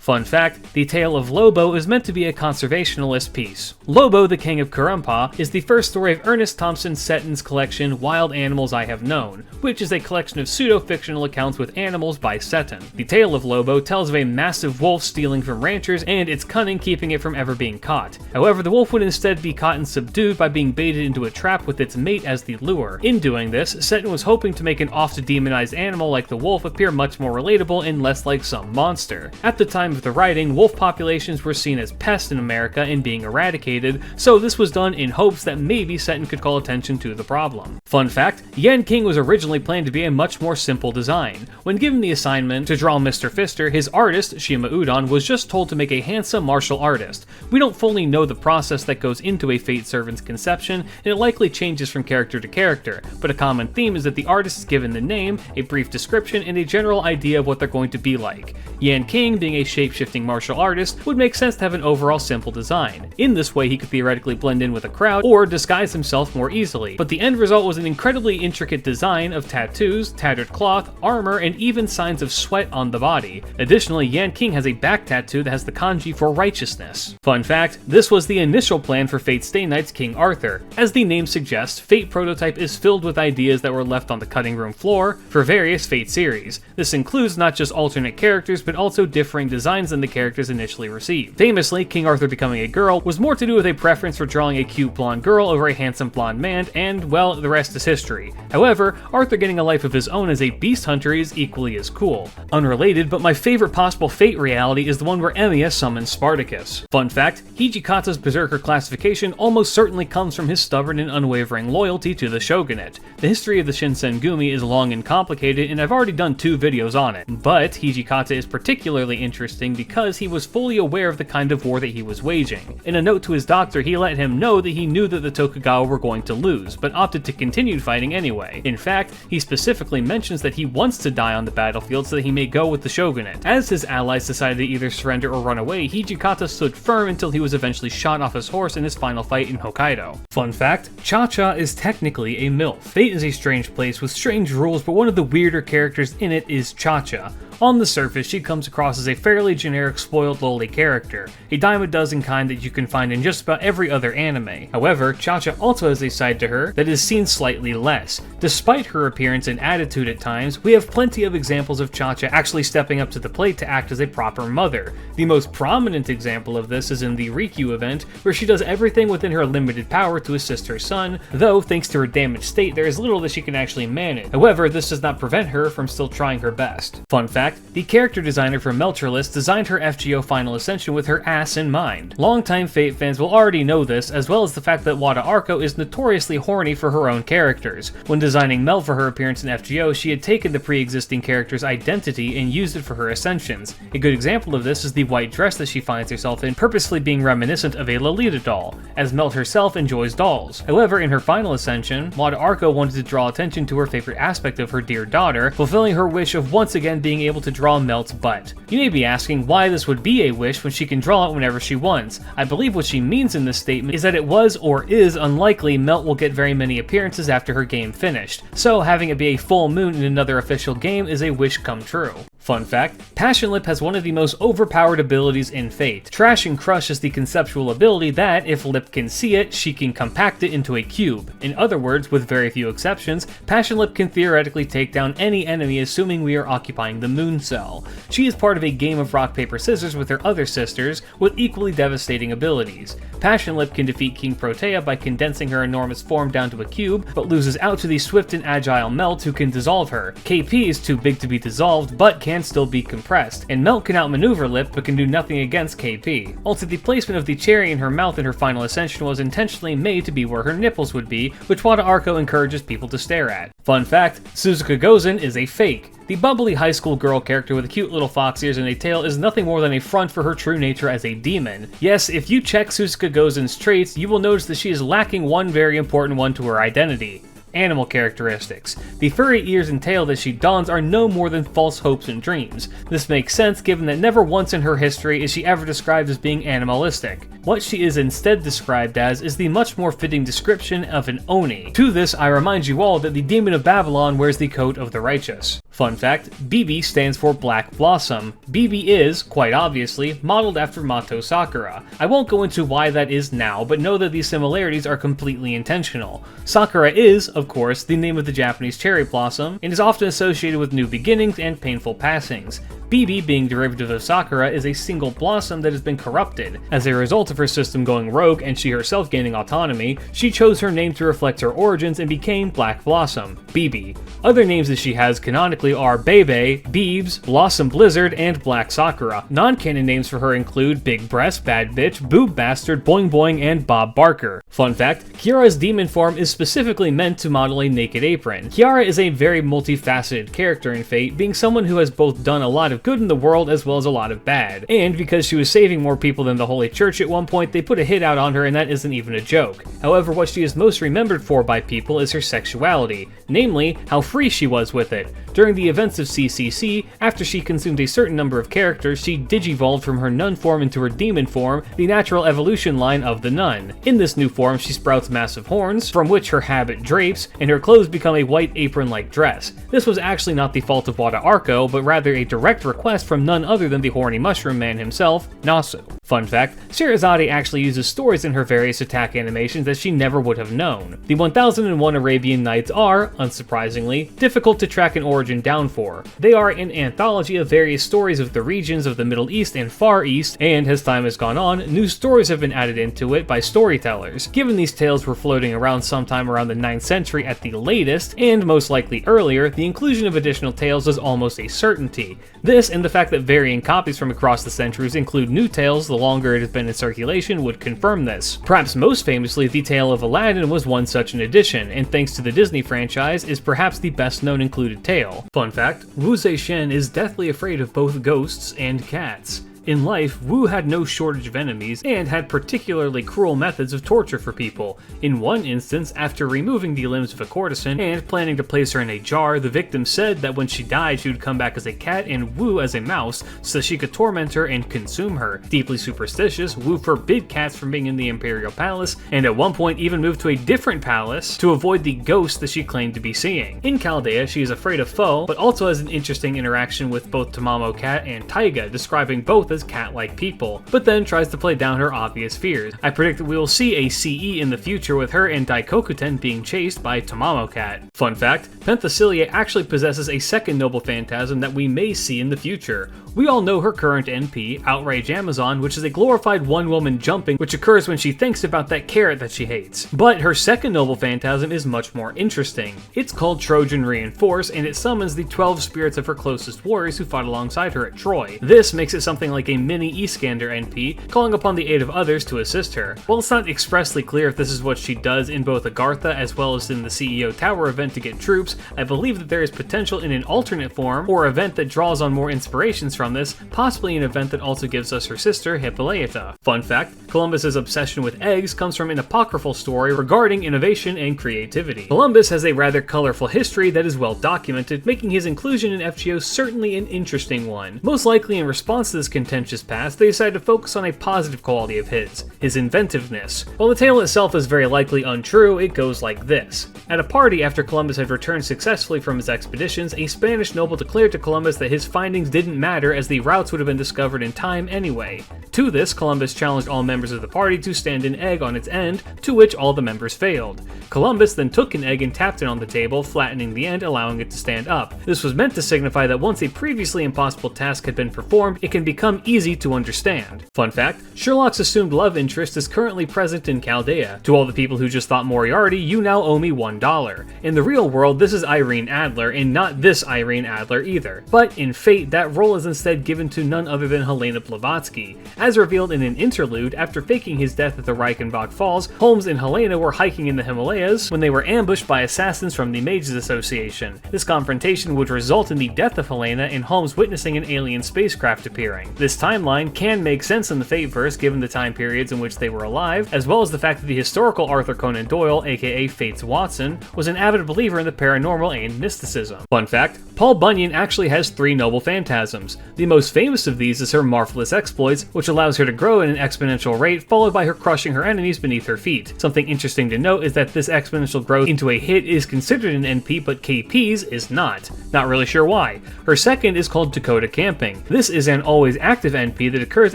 Fun fact, the tale of Lobo is meant to be a conservationalist piece. Lobo, the King of Kurumpa, is the first story of Ernest Thompson Seton's collection Wild Animals I Have Known, which is a collection of pseudo-fictional accounts with animals by Seton. The tale of Lobo tells of a massive wolf stealing from ranchers and its cunning keeping it from ever being caught. However, the wolf would instead be caught and subdued by being baited into a trap with its mate as the lure. In doing this, Seton was hoping to make an oft-demonized animal like the wolf appear much more relatable and less like some monster. At the time of the writing, wolf populations were seen as pests in America and being eradicated, so this was done in hopes that maybe Seton could call attention to the problem. Fun fact, Yen King was originally planned to be a much more simple design. When given the assignment to draw Mr. Fister, his artist, Shima Udon, was just told to make a handsome martial artist. We don't fully know the process that goes into a Fate servant's conception, and it likely changes from character to character, but a common theme is that the artist is given the name, a brief description, and a general idea of what they're going to be like. Yan King, being a shape-shifting martial artist, would make sense to have an overall simple design. In this way, he could theoretically blend in with a crowd or disguise himself more easily, but the end result was an incredibly intricate design of tattoos, tattered cloth, armor, and even signs of sweat on the body. Additionally, Yan King has a back tattoo that has the kanji for righteousness. Fun fact, this was the initial plan for Fate Stay Night's King Arthur. As the name suggests, Fate prototype is filled with ideas that were left on the cutting room floor for various Fate series. This includes not just alternate characters, but also differing designs than the characters initially received. Famously, King Arthur becoming a girl was more to do with a preference for drawing a cute blonde girl over a handsome blonde man, and, well, the rest is history. However, Arthur getting a life of his own as a beast hunter is equally as cool. Unrelated, but my favorite possible Fate reality is the one where Emiya summons Spartacus. Fun fact, Hijikata's berserker classification almost certainly comes from his stubborn and unwavering loyalty to the shogunate. The history of the Shinsengumi is long and complicated, and I've already done 2 videos on it, but Hijikata is particularly interesting because he was fully aware of the kind of war that he was waging. In a note to his doctor, he let him know that he knew that the Tokugawa were going to lose, but opted to continue fighting anyway. In fact, he specifically mentions that he wants to die on the battlefield so that he may go with the shogunate. As his allies decided to either surrender or run away, Hijikata stood firm until he was eventually shot off his horse in his final fight in Hokkaido. Fun fact, Chacha is technically a MILF. Fate is a strange place with strange rules, but one of the weirder characters in it is Chacha. On the surface, she comes across as a fairly generic spoiled lowly character, a dime a dozen kind that you can find in just about every other anime. However, Chacha also has a side to her that is seen slightly less. Despite her appearance and attitude at times, we have plenty of examples of Chacha actually stepping up to the plate to act as a proper mother. The most prominent example of this is in the Raiko event, where she does everything within her limited power to assist her son, though thanks to her damaged state there is little that she can actually manage. However, this does not prevent her from still trying her best. Fun fact, the character designer for Meltrellis designed her FGO Final Ascension with her ass in mind. Longtime Fate fans will already know this, as well as the fact that Wada Arko is notoriously horny for her own characters. When designing Mel for her appearance in FGO, she had taken the pre-existing character's identity and used it for her ascensions. A good example of this is the white dress that she finds herself in, purposely being reminiscent of a Lolita doll, as Melt herself enjoys dolls. However, in her final ascension, Wada Arko wanted to draw attention to her favorite aspect of her dear daughter, fulfilling her wish of once again being able to draw Melt's butt. You may be asking why this would be a wish when she can draw it whenever she wants. I believe what she means in this statement is that it was or is unlikely Melt will get very many appearances after her game finished, so having it be a full moon in another official game is a wish come true. Fun fact, Passionlip has one of the most overpowered abilities in Fate. Trash and Crush is the conceptual ability that, if Lip can see it, she can compact it into a cube. In other words, with very few exceptions, Passionlip can theoretically take down any enemy assuming we are occupying the moon cell. She is part of a game of rock, paper, scissors with her other sisters, with equally devastating abilities. Passionlip can defeat King Protea by condensing her enormous form down to a cube, but loses out to the swift and agile Melt who can dissolve her. KP is too big to be dissolved, but can still be compressed, and Melt can outmaneuver Lip but can do nothing against KP. Also, the placement of the cherry in her mouth in her final ascension was intentionally made to be where her nipples would be, which Wada Arko encourages people to stare at. Fun fact, Suzuka Gozen is a fake. The bubbly high school girl character with a cute little fox ears and a tail is nothing more than a front for her true nature as a demon. Yes, if you check Suzuka Gozen's traits, you will notice that she is lacking one very important one to her identity: animal characteristics. The furry ears and tail that she dons are no more than false hopes and dreams. This makes sense given that never once in her history is she ever described as being animalistic. What she is instead described as is the much more fitting description of an Oni. To this, I remind you all that the demon of Babylon wears the coat of the righteous. Fun fact, BB stands for Black Blossom. BB is, quite obviously, modeled after Mato Sakura. I won't go into why that is now, but know that these similarities are completely intentional. Sakura is, of course, the name of the Japanese cherry blossom, and is often associated with new beginnings and painful passings. BB, being derivative of Sakura, is a single blossom that has been corrupted. As a result of her system going rogue and she herself gaining autonomy, she chose her name to reflect her origins and became Black Blossom, BB. Other names that she has canonically are Bebe, Beebs, Blossom Blizzard, and Black Sakura. Non-canon names for her include Big Breast, Bad Bitch, Boob Bastard, Boing Boing, and Bob Barker. Fun fact, Kiara's demon form is specifically meant to model a naked apron. Kiara is a very multifaceted character in Fate, being someone who has both done a lot of good in the world as well as a lot of bad. And because she was saving more people than the Holy Church at one point, they put a hit out on her, and that isn't even a joke. However, what she is most remembered for by people is her sexuality, namely, how free she was with it. During the events of CCC, after she consumed a certain number of characters, she digivolved from her nun form into her demon form, the natural evolution line of the nun. In this new form, she sprouts massive horns, from which her habit drapes, and her clothes become a white apron-like dress. This was actually not the fault of Wada Arko, but rather a direct request from none other than the horny mushroom man himself, Nasu. Fun fact, Scheherazade actually uses stories in her various attack animations that she never would have known. The 1001 Arabian Nights are, unsurprisingly, difficult to track an origin down for. They are an anthology of various stories of the regions of the Middle East and Far East, and as time has gone on, new stories have been added into it by storytellers. Given these tales were floating around sometime around the 9th century at the latest, and most likely earlier, the inclusion of additional tales is almost a certainty. This, and the fact that varying copies from across the centuries include new tales the longer it has been in circulation, would confirm this. Perhaps most famously, the tale of Aladdin was one such an addition, and thanks to the Disney franchise, is perhaps the best known included tale. Fun fact, Wu Zetian is deathly afraid of both ghosts and cats. In life, Wu had no shortage of enemies, and had particularly cruel methods of torture for people. In one instance, after removing the limbs of a courtesan and planning to place her in a jar, the victim said that when she died she would come back as a cat and Wu as a mouse, so she could torment her and consume her. Deeply superstitious, Wu forbid cats from being in the imperial palace, and at one point even moved to a different palace to avoid the ghost that she claimed to be seeing. In Chaldea, she is afraid of foe, but also has an interesting interaction with both Tamamo cat and Taiga, describing both as cat-like people, but then tries to play down her obvious fears. I predict that we will see a CE in the future with her and Daikokuten being chased by Tamamo cat. Fun fact, Penthesilea actually possesses a second noble phantasm that we may see in the future. We all know her current NP, Outrage Amazon, which is a glorified one-woman jumping which occurs when she thinks about that carrot that she hates. But her second noble phantasm is much more interesting. It's called Trojan Reinforce, and it summons the 12 spirits of her closest warriors who fought alongside her at Troy. This makes it something like a mini Iskander NP, calling upon the aid of others to assist her. While it's not expressly clear if this is what she does in both Agartha as well as in the CEO Tower event to get troops, I believe that there is potential in an alternate form or event that draws on more inspirations from this, possibly an event that also gives us her sister Hippolyta. Fun fact, Columbus's obsession with eggs comes from an apocryphal story regarding innovation and creativity. Columbus has a rather colorful history that is well documented, making his inclusion in FGO certainly an interesting one. Most likely in response to this contentious past, they decided to focus on a positive quality of his inventiveness. While the tale itself is very likely untrue, it goes like this. At a party after Columbus had returned successfully from his expeditions, a Spanish noble declared to Columbus that his findings didn't matter as the routes would have been discovered in time anyway. To this, Columbus challenged all members of the party to stand an egg on its end, to which all the members failed. Columbus then took an egg and tapped it on the table, flattening the end, allowing it to stand up. This was meant to signify that once a previously impossible task had been performed, it can become easy to understand. Fun fact, Sherlock's assumed love interest is currently present in Chaldea. To all the people who just thought Moriarty, you now owe me $1. In the real world, this is Irene Adler, and not this Irene Adler either. But in Fate, that role is instead given to none other than Helena Blavatsky. As revealed in an interlude, after faking his death at the Reichenbach Falls, Holmes and Helena were hiking in the Himalayas when they were ambushed by assassins from the Mages Association. This confrontation would result in the death of Helena and Holmes witnessing an alien spacecraft appearing. This timeline can make sense in the Fateverse given the time periods in which they were alive, as well as the fact that the historical Arthur Conan Doyle, aka Fates Watson, was an avid believer in the paranormal and mysticism. Fun fact, Paul Bunyan actually has 3 noble phantasms. The most famous of these is her Marvelous Exploits, which allows her to grow at an exponential rate, followed by her crushing her enemies beneath her feet. Something interesting to note is that this exponential growth into a hit is considered an NP, but KP's is not. Not really sure why. Her second is called Dakota Camping. This is an always active NP that occurs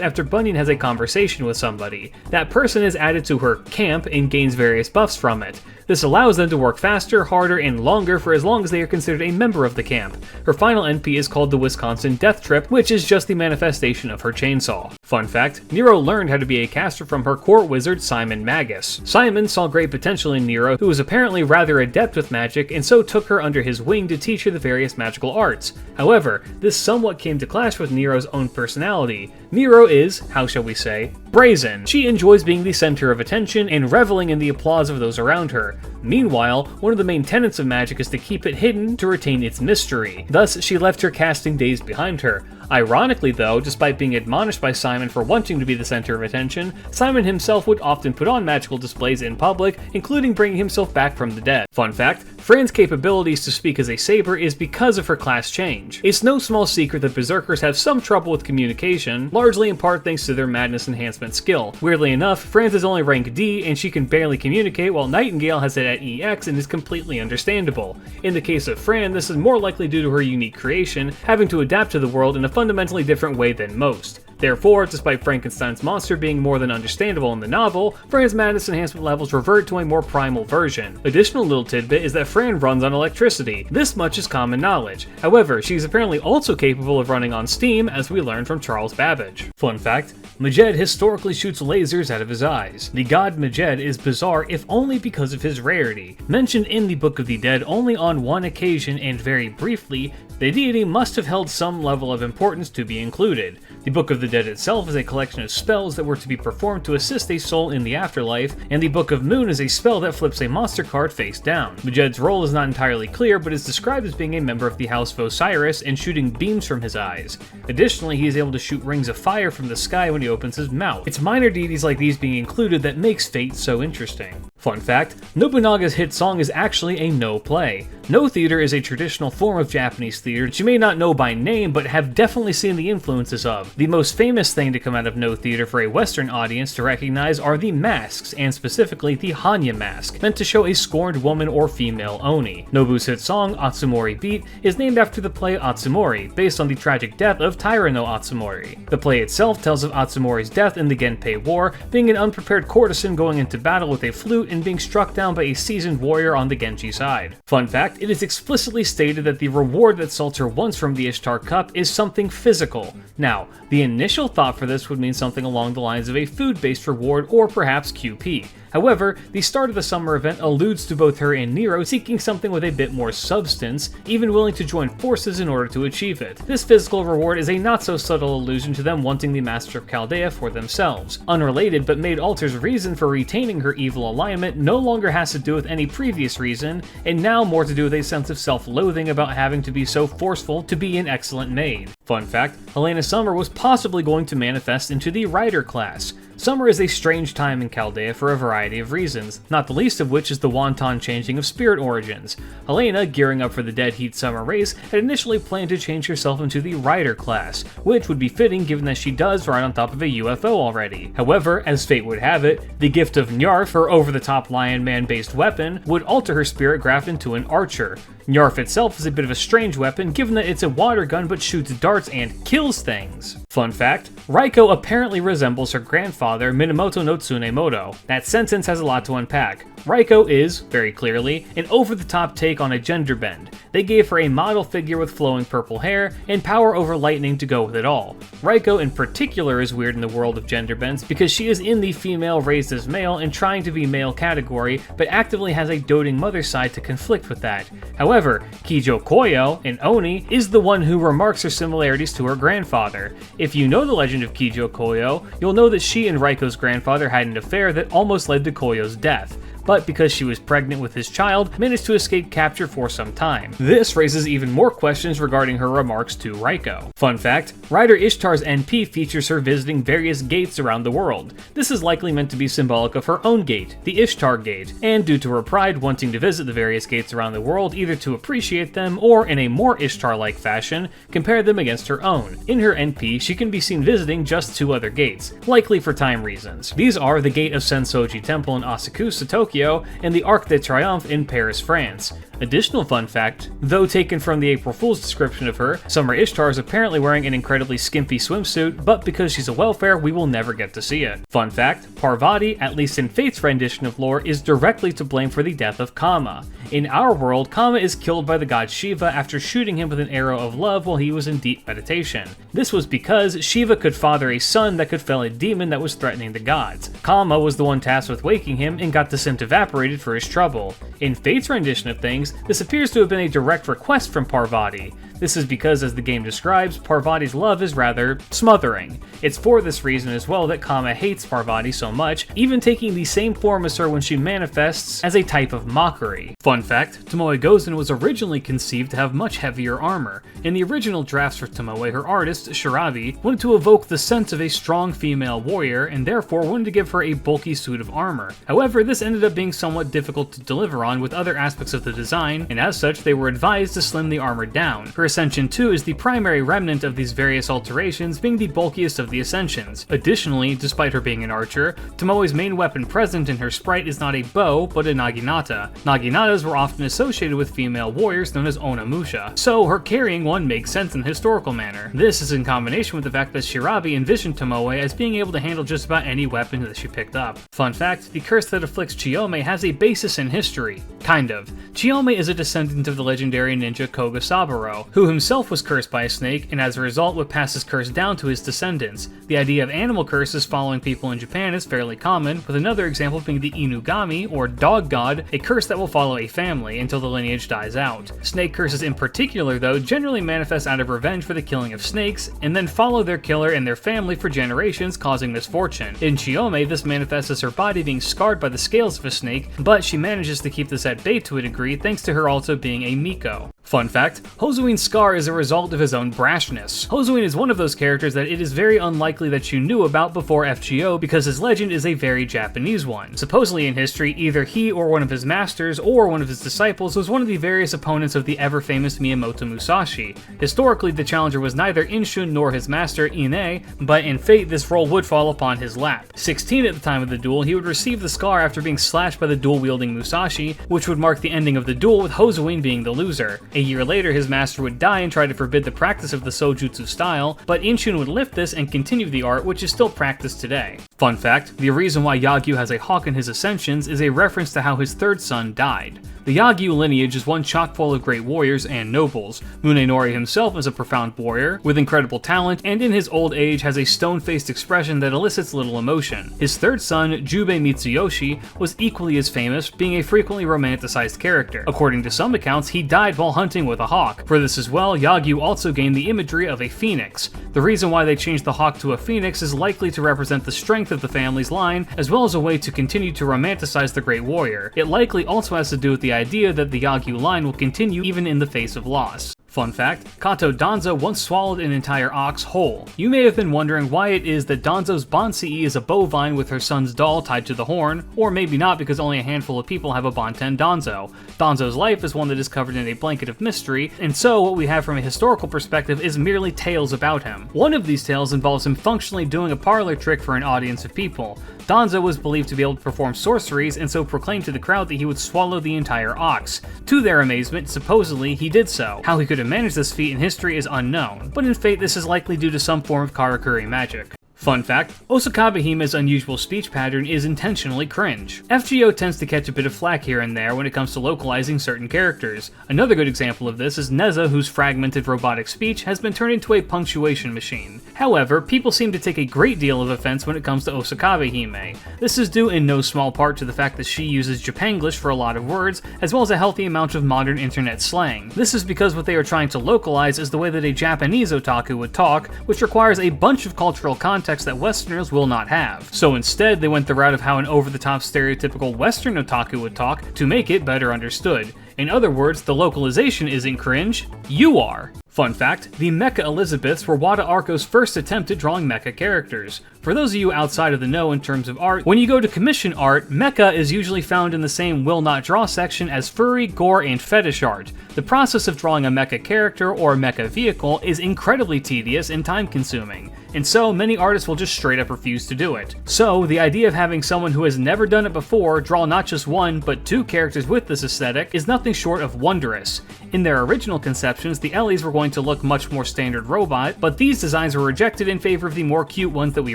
after Bunyan has a conversation with somebody. That person is added to her camp and gains various buffs from it. This allows them to work faster, harder, and longer for as long as they are considered a member of the camp. Her final NP is called the Wisconsin Death Trip, which is just the manifestation of her chainsaw. Fun fact, Nero learned how to be a caster from her court wizard Simon Magus. Simon saw great potential in Nero, who was apparently rather adept with magic, and so took her under his wing to teach her the various magical arts. However, this somewhat came to clash with Nero's own personality. Nero is, how shall we say, brazen. She enjoys being the center of attention and reveling in the applause of those around her. Meanwhile, one of the main tenets of magic is to keep it hidden to retain its mystery. Thus, she left her casting days behind her. Ironically though, despite being admonished by Simon for wanting to be the center of attention, Simon himself would often put on magical displays in public, including bringing himself back from the dead. Fun fact, Fran's capabilities to speak as a saber is because of her class change. It's no small secret that berserkers have some trouble with communication, largely in part thanks to their madness enhancement skill. Weirdly enough, Fran's is only rank D and she can barely communicate, while Nightingale has it at EX and is completely understandable. In the case of Fran, this is more likely due to her unique creation, having to adapt to the world in a fundamentally different way than most. Therefore, despite Frankenstein's monster being more than understandable in the novel, Fran's madness enhancement levels revert to a more primal version. Additional little tidbit is that Fran runs on electricity. This much is common knowledge. However, she is apparently also capable of running on steam, as we learned from Charles Babbage. Fun fact, Medjed historically shoots lasers out of his eyes. The god Medjed is bizarre if only because of his rarity. Mentioned in the Book of the Dead only on one occasion and very briefly, the deity must have held some level of importance to be included. The Book of the Dead itself is a collection of spells that were to be performed to assist a soul in the afterlife, and the Book of Moon is a spell that flips a monster card face down. Medjed's role is not entirely clear, but is described as being a member of the House of Osiris and shooting beams from his eyes. Additionally, he is able to shoot rings of fire from the sky when he opens his mouth. It's minor deities like these being included that makes Fate so interesting. Fun fact, Nobunaga's hit song is actually a no play. No theater is a traditional form of Japanese theater that you may not know by name, but have definitely seen the influences of. The most famous thing to come out of no theater for a Western audience to recognize are the masks, and specifically the Hanya mask, meant to show a scorned woman or female oni. Nobu's hit song, Atsumori Beat, is named after the play Atsumori, based on the tragic death of Taira no Atsumori. The play itself tells of Atsumori's death in the Genpei War, being an unprepared courtesan going into battle with a flute and being struck down by a seasoned warrior on the Genji side. Fun fact, it is explicitly stated that the reward that Sulzer wants from the Ishtar Cup is something physical. Now, the initial thought for this would mean something along the lines of a food-based reward or perhaps QP. However, the start of the summer event alludes to both her and Nero seeking something with a bit more substance, even willing to join forces in order to achieve it. This physical reward is a not-so-subtle allusion to them wanting the Master of Chaldea for themselves. Unrelated, but Maid Alter's reason for retaining her evil alignment no longer has to do with any previous reason, and now more to do with a sense of self-loathing about having to be so forceful to be an excellent maid. Fun fact, Helena Summer was possibly going to manifest into the Rider class. Summer is a strange time in Chaldea for a variety of reasons, not the least of which is the wanton changing of spirit origins. Helena, gearing up for the Dead Heat Summer race, had initially planned to change herself into the Rider class, which would be fitting given that she does ride on top of a UFO already. However, as fate would have it, the gift of Nyarf, her over-the-top Lion Man-based weapon, would alter her spirit graft into an archer. Nyarf itself is a bit of a strange weapon given that it's a water gun but shoots darts and kills things. Fun fact, Raiko apparently resembles her grandfather Minamoto no Tsunemoto. That sentence has a lot to unpack. Raiko is, very clearly, an over-the-top take on a gender bend. They gave her a model figure with flowing purple hair and power over lightning to go with it all. Raiko in particular is weird in the world of gender bends because she is in the female raised as male and trying to be male category, but actively has a doting mother side to conflict with that. However, Kijo Koyo, an Oni, is the one who remarks her similarities to her grandfather. If you know the legend of Kijo Koyo, you'll know that she and Raiko's grandfather had an affair that almost led to Koyo's death. but because she was pregnant with his child, managed to escape capture for some time. This raises even more questions regarding her remarks to Raiko. Fun fact, writer Ishtar's NP features her visiting various gates around the world. This is likely meant to be symbolic of her own gate, the Ishtar Gate, and due to her pride wanting to visit the various gates around the world either to appreciate them or, in a more Ishtar-like fashion, compare them against her own. In her NP, she can be seen visiting just 2 other gates, likely for time reasons. These are the Gate of Sensoji Temple in Asakusa, Tokyo, and the Arc de Triomphe in Paris, France. Additional fun fact, though taken from the April Fool's description of her, Summer Ishtar is apparently wearing an incredibly skimpy swimsuit, but because she's a welfare, we will never get to see it. Fun fact, Parvati, at least in Fate's rendition of lore, is directly to blame for the death of Kama. In our world, Kama is killed by the god Shiva after shooting him with an arrow of love while he was in deep meditation. This was because Shiva could father a son that could fell a demon that was threatening the gods. Kama was the one tasked with waking him and got the scent evaporated for his trouble. In Fate's rendition of things, this appears to have been a direct request from Parvati. This is because, as the game describes, Parvati's love is rather smothering. It's for this reason as well that Kama hates Parvati so much, even taking the same form as her when she manifests as a type of mockery. Fun fact, Tomoe Gozen was originally conceived to have much heavier armor. In the original drafts for Tomoe, her artist, Shirabi, wanted to evoke the sense of a strong female warrior and therefore wanted to give her a bulky suit of armor. However, this ended up being somewhat difficult to deliver on with other aspects of the design, and as such they were advised to slim the armor down. Her Ascension 2 is the primary remnant of these various alterations, being the bulkiest of the Ascensions. Additionally, despite her being an archer, Tomoe's main weapon present in her sprite is not a bow, but a naginata. Naginatas were often associated with female warriors known as onamusha, so her carrying one makes sense in a historical manner. This is in combination with the fact that Shirabi envisioned Tomoe as being able to handle just about any weapon that she picked up. Fun fact, the curse that afflicts Chiyome has a basis in history. Kind of. Chiyome is a descendant of the legendary ninja Koga Saburo, who himself was cursed by a snake and as a result would pass his curse down to his descendants. The idea of animal curses following people in Japan is fairly common, with another example being the Inugami, or dog god, a curse that will follow a family until the lineage dies out. Snake curses in particular, though, generally manifest out of revenge for the killing of snakes, and then follow their killer and their family for generations, causing misfortune. In Chiyome, this manifests as her body being scarred by the scales of a snake, but she manages to keep this at bay to a degree thanks to her also being a Miko. Fun fact, Hozoin's scar is a result of his own brashness. Hozoin is one of those characters that it is very unlikely that you knew about before FGO because his legend is a very Japanese one. Supposedly in history, either he or one of his masters or one of his disciples was one of the various opponents of the ever-famous Miyamoto Musashi. Historically, the challenger was neither Inshun nor his master, Ine, but in fate this role would fall upon his lap. 16 at the time of the duel, he would receive the scar after being slashed by the dual-wielding Musashi, which would mark the ending of the duel with Hozoin being the loser. A year later, his master would die and try to forbid the practice of the Sojutsu style, but Inshun would lift this and continue the art, which is still practiced today. Fun fact, the reason why Yagyu has a hawk in his ascensions is a reference to how his third son died. The Yagyu lineage is one chock full of great warriors and nobles. Munenori himself is a profound warrior, with incredible talent, and in his old age has a stone-faced expression that elicits little emotion. His third son, Jubei Mitsuyoshi, was equally as famous, being a frequently romanticized character. According to some accounts, he died while hunting with a hawk. For this as well, Yagyu also gained the imagery of a phoenix. The reason why they changed the hawk to a phoenix is likely to represent the strength of the family's line, as well as a way to continue to romanticize the great warrior. It likely also has to do with the idea that the Yagyu line will continue even in the face of loss. Fun fact, Kato Danzo once swallowed an entire ox whole. You may have been wondering why it is that Danzo's Bonsei is a bovine with her son's doll tied to the horn, or maybe not because only a handful of people have a Bonten Danzo. Danzo's life is one that is covered in a blanket of mystery, and so what we have from a historical perspective is merely tales about him. One of these tales involves him functionally doing a parlor trick for an audience of people. Danzo was believed to be able to perform sorceries and so proclaimed to the crowd that he would swallow the entire ox. To their amazement, supposedly, he did so. How he could have managed this feat in history is unknown, but in fate this is likely due to some form of Karakuri magic. Fun fact, Osakabe Hime's unusual speech pattern is intentionally cringe. FGO tends to catch a bit of flack here and there when it comes to localizing certain characters. Another good example of this is Neza, whose fragmented robotic speech has been turned into a punctuation machine. However, people seem to take a great deal of offense when it comes to Osakabe Hime. This is due in no small part to the fact that she uses Japanglish for a lot of words, as well as a healthy amount of modern internet slang. This is because what they are trying to localize is the way that a Japanese otaku would talk, which requires a bunch of cultural context context that Westerners will not have. So instead, they went the route of how an over-the-top stereotypical Western otaku would talk to make it better understood. In other words, the localization isn't cringe, you are. Fun fact, the Mecha Elizabeths were Wada Arco's first attempt at drawing mecha characters. For those of you outside of the know in terms of art, when you go to commission art, mecha is usually found in the same will not draw section as furry, gore, and fetish art. The process of drawing a mecha character or mecha vehicle is incredibly tedious and time consuming, and so many artists will just straight up refuse to do it. So the idea of having someone who has never done it before draw not just one, but two characters with this aesthetic is nothing short of wondrous. In their original conceptions, the Ellies were going to look much more standard robot, but these designs were rejected in favor of the more cute ones that we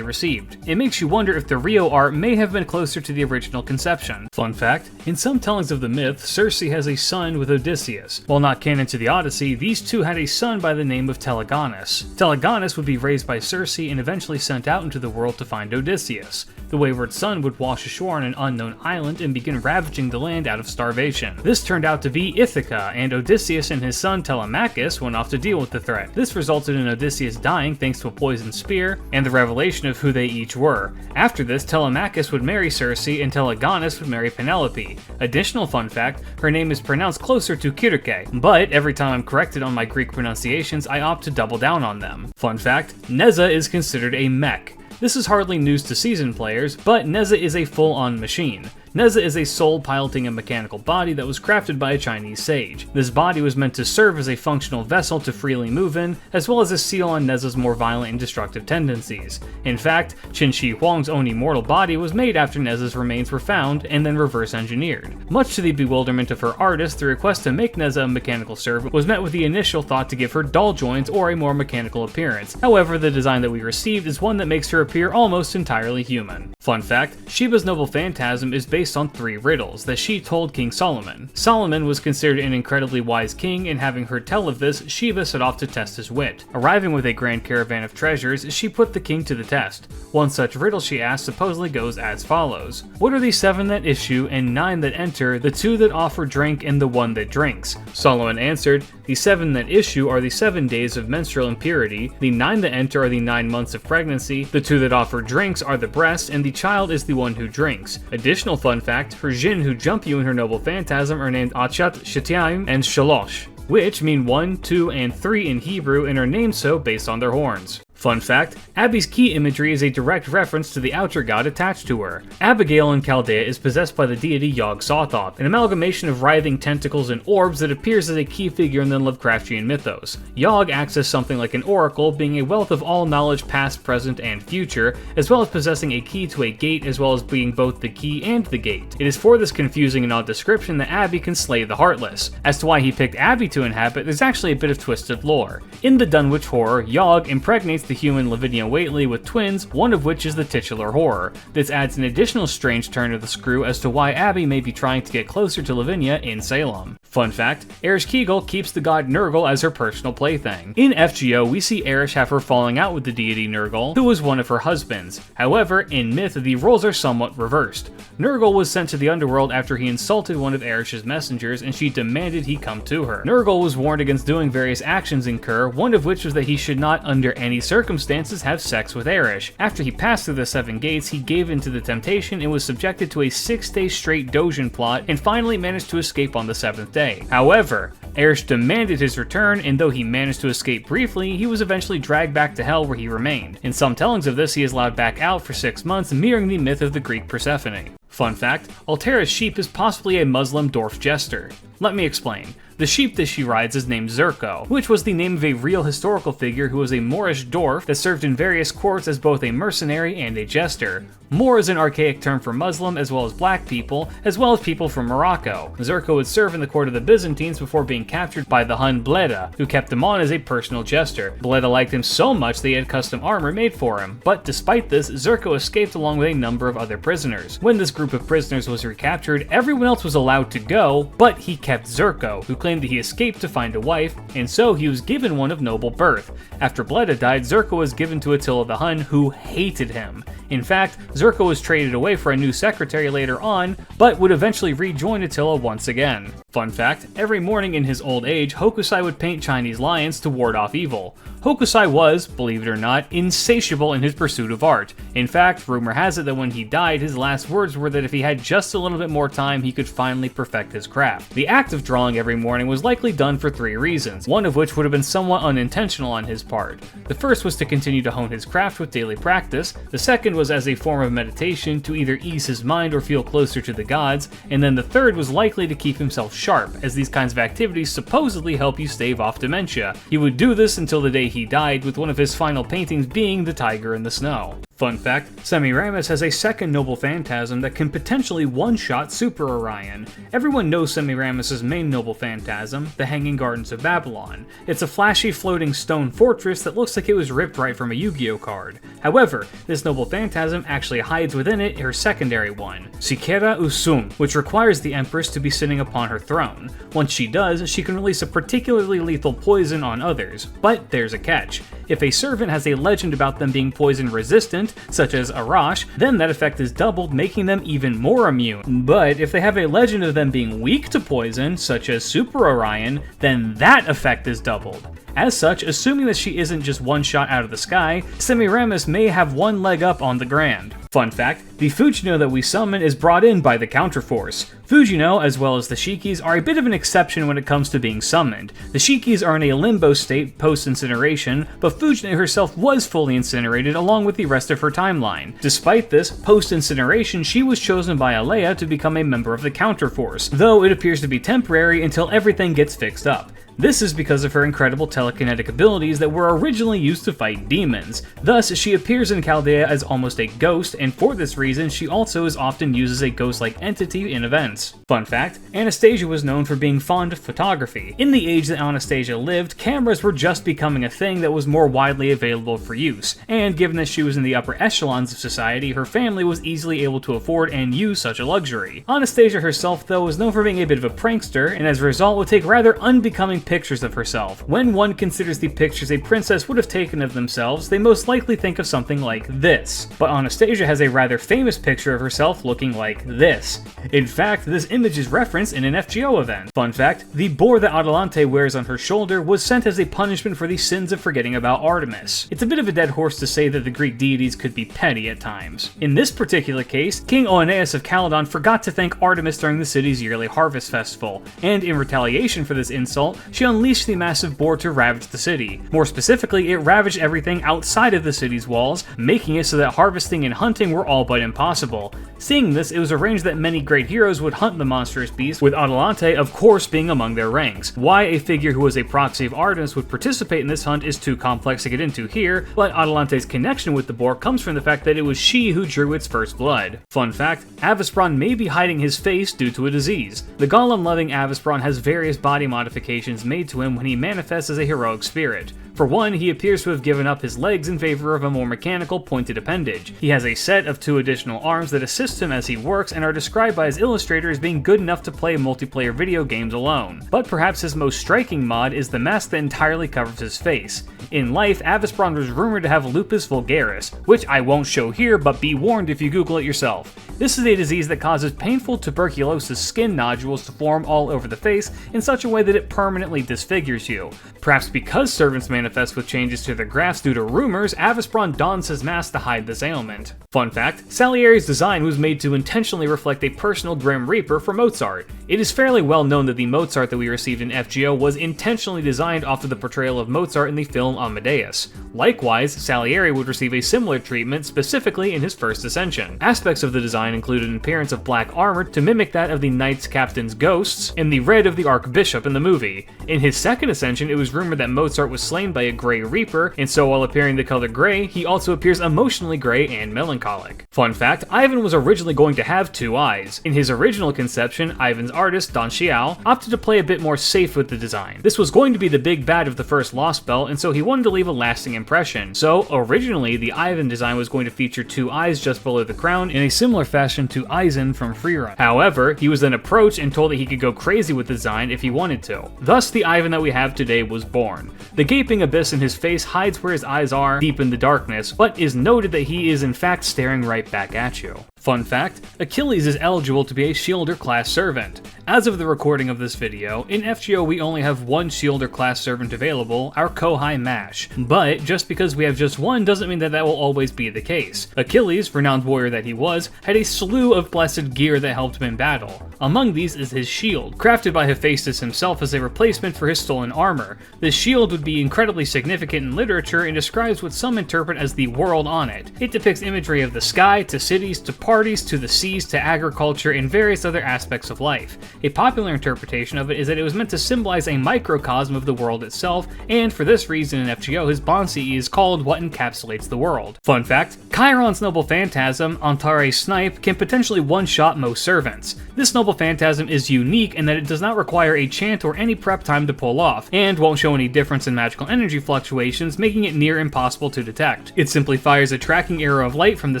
received. It makes you wonder if the Rio art may have been closer to the original conception. Fun fact, in some tellings of the myth, Circe has a son with Odysseus. While not canon to the Odyssey, these two had a son by the name of Telegonus. Telegonus would be raised by Circe and eventually sent out into the world to find Odysseus. The wayward son would wash ashore on an unknown island and begin ravaging the land out of starvation. This turned out to be Ithaca, and Odysseus and his son Telemachus went off to deal with the threat. This resulted in Odysseus dying thanks to a poisoned spear, and the revelation of who they each were. After this, Telemachus would marry Circe, and Telegonus would marry Penelope. Additional fun fact, her name is pronounced closer to Kirke, but every time I'm corrected on my Greek pronunciations, I opt to double down on them. Fun fact, Neza is considered a mech. This is hardly news to seasoned players, but Neza is a full-on machine. Neza is a soul piloting a mechanical body that was crafted by a Chinese sage. This body was meant to serve as a functional vessel to freely move in, as well as a seal on Neza's more violent and destructive tendencies. In fact, Qin Shi Huang's own immortal body was made after Neza's remains were found and then reverse engineered. Much to the bewilderment of her artist, the request to make Neza a mechanical servant was met with the initial thought to give her doll joints or a more mechanical appearance. However, the design that we received is one that makes her appear almost entirely human. Fun fact, Sheba's noble phantasm is based on 3 riddles that she told King Solomon. Solomon was considered an incredibly wise king, and having heard tell of this, Sheba set off to test his wit. Arriving with a grand caravan of treasures, she put the king to the test. One such riddle she asked supposedly goes as follows. What are the 7 that issue and 9 that enter, the 2 that offer drink and the 1 that drinks? Solomon answered, the 7 that issue are the 7 days of menstrual impurity, the 9 that enter are the 9 months of pregnancy, the 2 that offer drinks are the breast, and the child is the one who drinks. Additional fun fact, her Jinn who jump you in her noble phantasm are named Achat, Shetiaim, and Shalosh, which mean 1, 2, and 3 in Hebrew and are named so based on their horns. Fun fact, Abby's key imagery is a direct reference to the outer god attached to her. Abigail in Chaldea is possessed by the deity Yog-Sothoth, an amalgamation of writhing tentacles and orbs that appears as a key figure in the Lovecraftian mythos. Yog acts as something like an oracle, being a wealth of all knowledge past, present, and future, as well as possessing a key to a gate as well as being both the key and the gate. It is for this confusing and odd description that Abby can slay the Heartless. As to why he picked Abby to inhabit, there's actually a bit of twisted lore. In the Dunwich horror, Yog impregnates the human Lavinia Whately with twins, one of which is the titular horror. This adds an additional strange turn of the screw as to why Abby may be trying to get closer to Lavinia in Salem. Fun fact, Ereshkigal keeps the god Nurgal as her personal plaything. In FGO, we see Eresh have her falling out with the deity Nurgal, who was one of her husbands. However, in myth, the roles are somewhat reversed. Nurgal was sent to the underworld after he insulted one of Eresh's messengers, and she demanded he come to her. Nurgal was warned against doing various actions in Kur, one of which was that he should not, under any circumstances, have sex with Eresh. After he passed through the 7 gates, he gave in to the temptation and was subjected to a 6-day straight Dojin plot, and finally managed to escape on the 7th day. However, Eresh demanded his return, and though he managed to escape briefly, he was eventually dragged back to hell where he remained. In some tellings of this, he is allowed back out for 6 months, mirroring the myth of the Greek Persephone. Fun fact, Altera's sheep is possibly a Muslim dwarf jester. Let me explain. The sheep that she rides is named Zerko, which was the name of a real historical figure who was a Moorish dwarf that served in various courts as both a mercenary and a jester. Moor is an archaic term for Muslim as well as black people, as well as people from Morocco. Zerko would serve in the court of the Byzantines before being captured by the Hun Bleda, who kept him on as a personal jester. Bleda liked him so much they had custom armor made for him, but despite this, Zerko escaped along with a number of other prisoners. When this group of prisoners was recaptured, everyone else was allowed to go, but he kept Zerko, who claimed that he escaped to find a wife, and so he was given one of noble birth. After Bleda died, Zerko was given to Attila the Hun, who hated him. In fact, Zerko was traded away for a new secretary later on, but would eventually rejoin Attila once again. Fun fact, every morning in his old age, Hokusai would paint Chinese lions to ward off evil. Hokusai was, believe it or not, insatiable in his pursuit of art. In fact, rumor has it that when he died, his last words were that if he had just a little bit more time, he could finally perfect his craft. The act of drawing every morning was likely done for 3 reasons, one of which would have been somewhat unintentional on his part. The first was to continue to hone his craft with daily practice, the second was as a form of meditation to either ease his mind or feel closer to the gods, and then the third was likely to keep himself sharp, as these kinds of activities supposedly help you stave off dementia. He would do this until the day he died, with one of his final paintings being the tiger in the snow. Fun fact, Semiramis has a second noble phantasm that can potentially one-shot Super Orion. Everyone knows Semiramis' main noble phantasm, the Hanging Gardens of Babylon. It's a flashy floating stone fortress that looks like it was ripped right from a Yu-Gi-Oh card. However, this noble phantasm actually hides within it her secondary one, Sikera Usum, which requires the Empress to be sitting upon her throne. Once she does, she can release a particularly lethal poison on others, but there's a catch. If a servant has a legend about them being poison resistant, such as Arash, then that effect is doubled, making them even more immune. But if they have a legend of them being weak to poison, such as Super Orion, then that effect is doubled. As such, assuming that she isn't just one shot out of the sky, Semiramis may have one leg up on the Grand. Fun fact, the Fujino that we summon is brought in by the counterforce. Fujino, as well as the Shikis, are a bit of an exception when it comes to being summoned. The Shikis are in a limbo state post-incineration, but Fujino herself was fully incinerated along with the rest of her timeline. Despite this, post-incineration, she was chosen by Alea to become a member of the counterforce, though it appears to be temporary until everything gets fixed up. This is because of her incredible telekinetic abilities that were originally used to fight demons. Thus, she appears in Chaldea as almost a ghost, and for this reason, she also is often used as a ghost-like entity in events. Fun fact, Anastasia was known for being fond of photography. In the age that Anastasia lived, cameras were just becoming a thing that was more widely available for use, and given that she was in the upper echelons of society, her family was easily able to afford and use such a luxury. Anastasia herself, though, was known for being a bit of a prankster, and as a result would take rather unbecoming pictures of herself. When one considers the pictures a princess would have taken of themselves, they most likely think of something like this. But Anastasia has a rather famous picture of herself looking like this. In fact, this image is referenced in an FGO event. Fun fact, the boar that Adelante wears on her shoulder was sent as a punishment for the sins of forgetting about Artemis. It's a bit of a dead horse to say that the Greek deities could be petty at times. In this particular case, King Oeneus of Calydon forgot to thank Artemis during the city's yearly harvest festival, and in retaliation for this insult, she unleashed the massive boar to ravage the city. More specifically, it ravaged everything outside of the city's walls, making it so that harvesting and hunting were all but impossible. Seeing this, it was arranged that many great heroes would hunt the monstrous beast, with Adelante of course being among their ranks. Why a figure who was a proxy of Artemis would participate in this hunt is too complex to get into here, but Adelante's connection with the boar comes from the fact that it was she who drew its first blood. Fun fact, Avispron may be hiding his face due to a disease. The golem-loving Avispron has various body modifications made to him when he manifests as a heroic spirit. For one, he appears to have given up his legs in favor of a more mechanical, pointed appendage. He has a set of 2 additional arms that assist him as he works and are described by his illustrator as being good enough to play multiplayer video games alone. But perhaps his most striking mod is the mask that entirely covers his face. In life, Avispron was rumored to have lupus vulgaris, which I won't show here, but be warned if you Google it yourself. This is a disease that causes painful tuberculosis skin nodules to form all over the face in such a way that it permanently disfigures you. Perhaps because servants manifest with changes to their grafts due to rumors, Avispron dons his mask to hide this ailment. Fun fact, Salieri's design was made to intentionally reflect a personal Grim Reaper for Mozart. It is fairly well known that the Mozart that we received in FGO was intentionally designed off of the portrayal of Mozart in the film Amadeus. Likewise, Salieri would receive a similar treatment, specifically in his first ascension. Aspects of the design included an appearance of black armor to mimic that of the Knights Captain's ghosts, and the red of the Archbishop in the movie. In his second ascension, it was rumored that Mozart was slain by a Grey Reaper, and so while appearing the color gray, he also appears emotionally gray and melancholic. Fun fact, Ivan was originally going to have 2 eyes. In his original conception, Ivan's artist, Don Xiao, opted to play a bit more safe with the design. This was going to be the big bad of the first Lost Belt, and so he wanted to leave a lasting impression. So, originally, the Ivan design was going to feature 2 eyes just below the crown in a similar fashion to Eisen from Freerun. However, he was then approached and told that he could go crazy with the design if he wanted to. Thus, the Ivan that we have today was born. The gaping abyss in his face hides where his eyes are, deep in the darkness, but is noted that he is in fact staring right back at you. Fun fact, Achilles is eligible to be a Shielder class servant. As of the recording of this video, in FGO we only have one Shielder class servant available, our Kohai Mash. But just because we have just one doesn't mean that that will always be the case. Achilles, renowned warrior that he was, had a slew of blessed gear that helped him in battle. Among these is his shield, crafted by Hephaestus himself as a replacement for his stolen armor. This shield would be incredibly significant in literature and describes what some interpret as the world on it. It depicts imagery of the sky, to cities, to parties, to the seas, to agriculture, and various other aspects of life. A popular interpretation of it is that it was meant to symbolize a microcosm of the world itself, and for this reason in FGO his Bonsi is called what encapsulates the world. Fun fact, Chiron's noble phantasm, Antare Snipe, can potentially one-shot most servants. This noble phantasm is unique in that it does not require a chant or any prep time to pull off, and won't show any difference in magical energy fluctuations, making it near impossible to detect. It simply fires a tracking arrow of light from the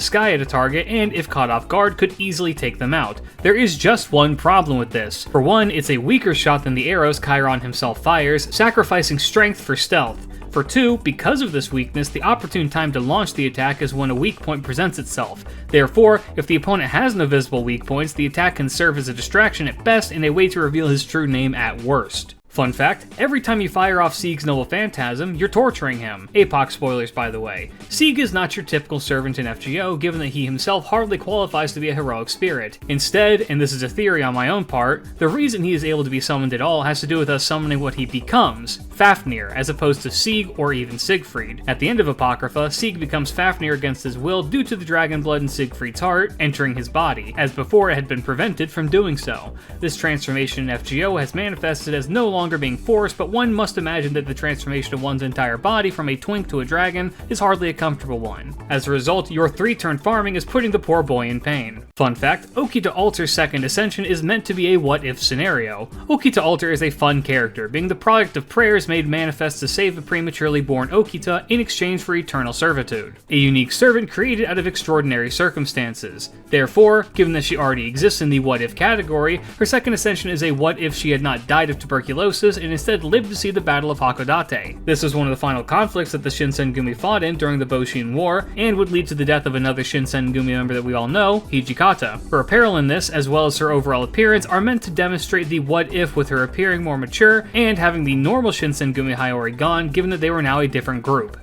sky at a target, and if caught off guard, could easily take them out. There is just one problem with this. For one, it's a weaker shot than the arrows Chiron himself fires, sacrificing strength for stealth. For two, because of this weakness, the opportune time to launch the attack is when a weak point presents itself. Therefore, if the opponent has no visible weak points, the attack can serve as a distraction at best and a way to reveal his true name at worst. Fun fact, every time you fire off Sieg's noble phantasm, you're torturing him. APOC spoilers, by the way. Sieg is not your typical servant in FGO, given that he himself hardly qualifies to be a heroic spirit. Instead, and this is a theory on my own part, the reason he is able to be summoned at all has to do with us summoning what he becomes, Fafnir, as opposed to Sieg or even Siegfried. At the end of Apocrypha, Sieg becomes Fafnir against his will due to the dragon blood in Siegfried's heart entering his body, as before it had been prevented from doing so. This transformation in FGO has manifested as no longer being forced, but one must imagine that the transformation of one's entire body from a twink to a dragon is hardly a comfortable one. As a result, your 3-turn farming is putting the poor boy in pain. Fun fact, Okita Alter's second ascension is meant to be a what-if scenario. Okita Alter is a fun character, being the product of prayers made manifest to save the prematurely born Okita in exchange for eternal servitude. A unique servant created out of extraordinary circumstances. Therefore, given that she already exists in the what-if category, her second ascension is a what-if she had not died of tuberculosis and instead lived to see the Battle of Hakodate. This was one of the final conflicts that the Shinsengumi fought in during the Boshin War, and would lead to the death of another Shinsengumi member that we all know, Hijikata. Her apparel in this, as well as her overall appearance, are meant to demonstrate the what-if with her appearing more mature, and having the normal Shinsengumi Hiyori gone, given that they were now a different group.